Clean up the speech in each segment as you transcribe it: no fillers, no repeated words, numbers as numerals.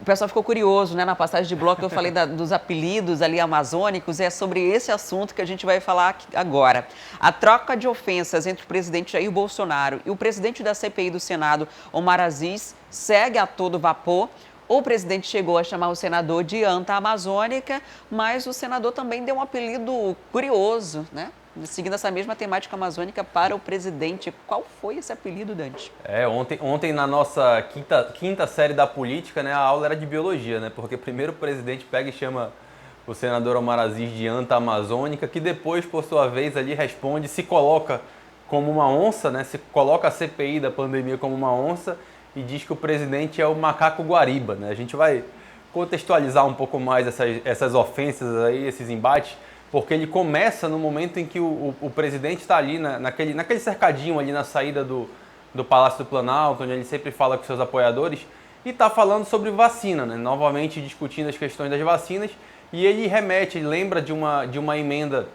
O pessoal ficou curioso, né? Na passagem de bloco eu falei dos apelidos ali amazônicos, é sobre esse assunto que a gente vai falar aqui agora. A troca de ofensas entre o presidente Jair Bolsonaro e o presidente da CPI do Senado, Omar Aziz, segue a todo vapor. O presidente chegou a chamar o senador de anta amazônica, mas o senador também deu um apelido curioso, né? Seguindo essa mesma temática amazônica para o presidente. Qual foi esse apelido, Dante? Ontem na nossa quinta série da política, né, a aula era de biologia, né? Porque primeiro o presidente pega e chama o senador Omar Aziz de anta amazônica, que depois, por sua vez, ali responde, se coloca como uma onça, né? Se coloca a CPI da pandemia como uma onça e diz que o presidente é o macaco guariba, né? A gente vai contextualizar um pouco mais essas ofensas aí, esses embates, porque ele começa no momento em que o presidente está ali naquele cercadinho ali na saída do Palácio do Planalto, onde ele sempre fala com seus apoiadores, e está falando sobre vacina, né? Novamente discutindo as questões das vacinas, e ele lembra de uma emenda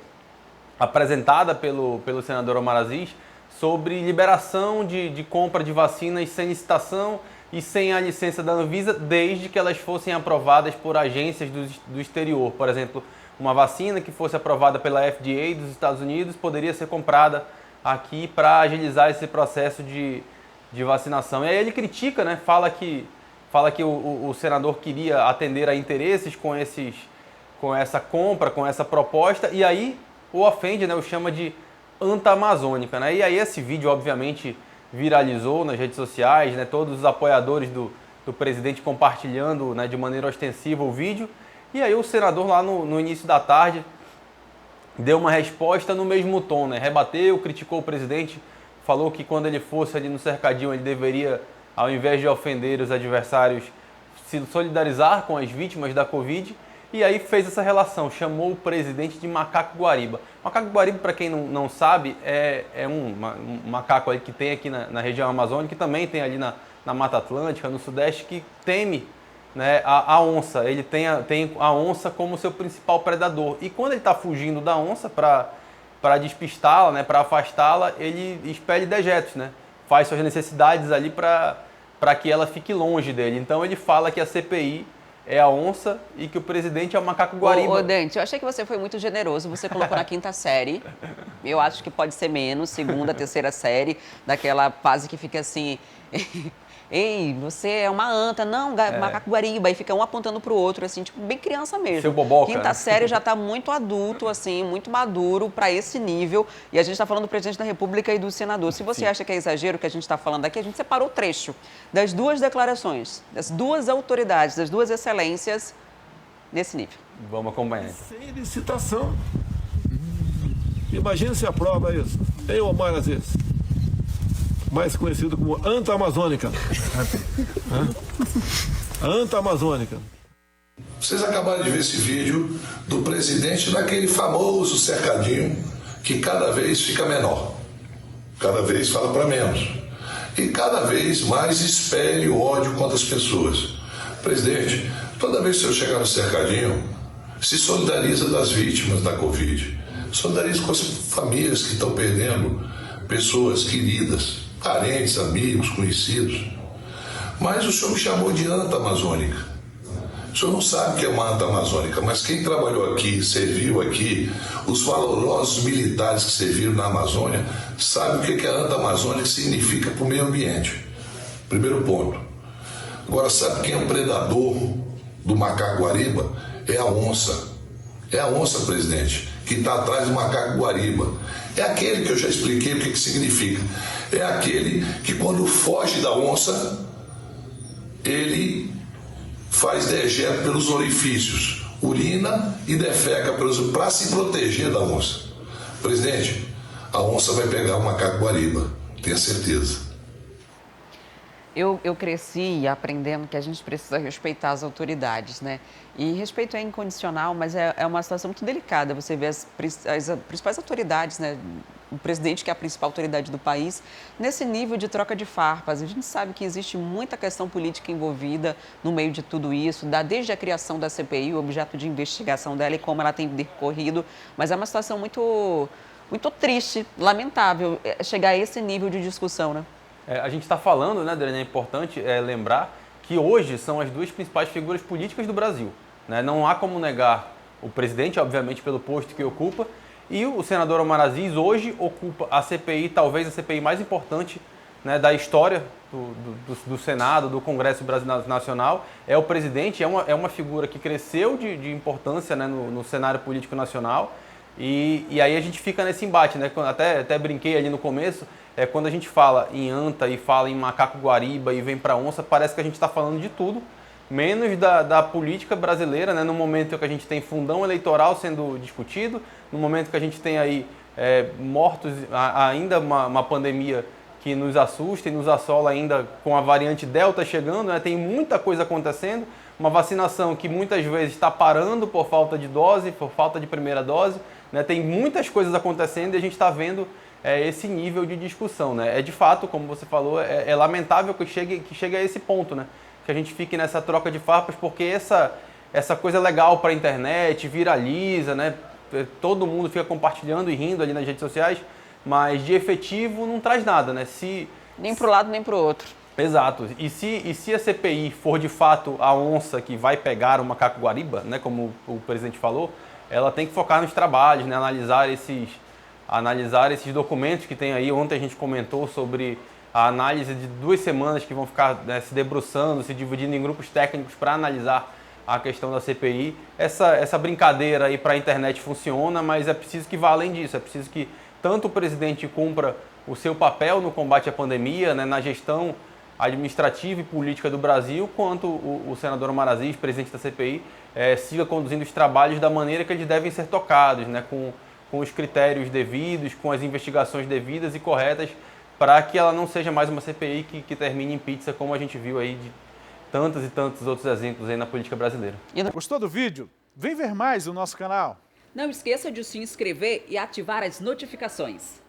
apresentada pelo senador Omar Aziz sobre liberação de compra de vacinas sem licitação e sem a licença da Anvisa, desde que elas fossem aprovadas por agências do exterior. Por exemplo, uma vacina que fosse aprovada pela FDA dos Estados Unidos poderia ser comprada aqui para agilizar esse processo de vacinação. E aí ele critica, né? Fala que o senador queria atender a interesses com essa compra, com essa proposta, e aí o ofende, né? O chama de anta-amazônica, né? E aí esse vídeo, obviamente, viralizou nas redes sociais, né? Todos os apoiadores do presidente compartilhando, né, de maneira ostensiva o vídeo. E aí o senador lá no início da tarde deu uma resposta no mesmo tom, né? Rebateu, criticou o presidente, falou que quando ele fosse ali no cercadinho ele deveria, ao invés de ofender os adversários, se solidarizar com as vítimas da Covid. E aí fez essa relação, chamou o presidente de macaco guariba. Macaco guariba, para quem não sabe, é um macaco aí que tem aqui na região amazônica, que também tem ali na Mata Atlântica, no Sudeste, que teme, né, a onça. Ele tem a onça como seu principal predador. E quando ele está fugindo da onça para despistá-la, né, para afastá-la, ele expele dejetos, né? Faz suas necessidades ali para que ela fique longe dele. Então ele fala que a CPI é a onça e que o presidente é o macaco guariba. Ô, Dante, eu achei que você foi muito generoso. Você colocou na quinta série. Eu acho que pode ser menos, segunda, terceira série, daquela fase que fica assim... Ei, você é uma anta, não, macaco guariba, e fica um apontando pro outro, assim, tipo, bem criança mesmo. Seu boboca, Quinta né? série já tá muito adulto, assim, muito maduro para esse nível, e a gente tá falando do presidente da República e do senador. Se você acha que é exagero o que a gente tá falando aqui, a gente separou o trecho das duas declarações, das duas autoridades, das duas excelências, nesse nível. Vamos acompanhar. Sem licitação. Imagina se aprova isso. Ei, Omar Aziz, mais conhecido como anta amazônica. Anta amazônica. Vocês acabaram de ver esse vídeo do presidente naquele famoso cercadinho que cada vez fica menor. Cada vez fala para menos. E cada vez mais espelha o ódio contra as pessoas. Presidente, toda vez que eu chegar no cercadinho, se solidariza das vítimas da Covid. Solidariza com as famílias que estão perdendo pessoas queridas, parentes, amigos, conhecidos. Mas o senhor me chamou de anta amazônica. O senhor não sabe o que é uma anta amazônica, mas quem trabalhou aqui, serviu aqui, os valorosos militares que serviram na Amazônia, sabe o que a anta amazônica significa para o meio ambiente. Primeiro ponto. Agora, sabe quem é o predador do macaco guariba? É a onça. É a onça, presidente, que está atrás do macaco guariba. É aquele que eu já expliquei o que significa. É aquele que quando foge da onça, ele faz dejeto pelos orifícios, urina e defeca para se proteger da onça. Presidente, a onça vai pegar o macaco guariba, tenha certeza. Eu cresci aprendendo que a gente precisa respeitar as autoridades, né? E respeito é incondicional, mas é uma situação muito delicada. Você vê as principais autoridades, né? O presidente, que é a principal autoridade do país, nesse nível de troca de farpas. A gente sabe que existe muita questão política envolvida no meio de tudo isso, desde a criação da CPI, o objeto de investigação dela e como ela tem decorrido. Mas é uma situação muito, muito triste, lamentável, chegar a esse nível de discussão, né? A gente está falando, né, Adriana, é importante lembrar que hoje são as duas principais figuras políticas do Brasil, né? Não há como negar o presidente, obviamente, pelo posto que ocupa, e o senador Omar Aziz hoje ocupa a CPI, talvez a CPI mais importante, né, da história do Senado, do Congresso Brasileiro Nacional. É o presidente, é uma figura que cresceu de importância, né, no cenário político nacional. E aí a gente fica nesse embate, né? Até brinquei ali no começo, quando a gente fala em anta e fala em macaco guariba e vem para onça, parece que a gente está falando de tudo, menos da política brasileira, né? No momento que a gente tem fundão eleitoral sendo discutido, no momento que a gente tem aí mortos, ainda uma pandemia que nos assusta e nos assola ainda com a variante Delta chegando, né? Tem muita coisa acontecendo, uma vacinação que muitas vezes está parando por falta de dose, por falta de primeira dose, né? Tem muitas coisas acontecendo e a gente está vendo esse nível de discussão, né? De fato, como você falou, é lamentável que chegue a esse ponto, né? Que a gente fique nessa troca de farpas, porque essa coisa legal para a internet, viraliza, né? Todo mundo fica compartilhando e rindo ali nas redes sociais, mas de efetivo não traz nada, né? Nem para o lado, nem para o outro. Exato. E se a CPI for de fato a onça que vai pegar o macaco guariba, né, como o presidente falou, ela tem que focar nos trabalhos, né, analisar esses documentos que tem aí. Ontem a gente comentou sobre a análise de 2 semanas que vão ficar, né, se debruçando, se dividindo em grupos técnicos para analisar a questão da CPI. Essa brincadeira aí para a internet funciona, mas é preciso que vá além disso, é preciso que tanto o presidente cumpra o seu papel no combate à pandemia, né, na gestão administrativa e política do Brasil, quanto o senador Omar Aziz, presidente da CPI, siga conduzindo os trabalhos da maneira que eles devem ser tocados, né, com os critérios devidos, com as investigações devidas e corretas, para que ela não seja mais uma CPI que termine em pizza, como a gente viu aí de tantos e tantos outros exemplos aí na política brasileira. Gostou do vídeo? Vem ver mais o nosso canal. Não esqueça de se inscrever e ativar as notificações.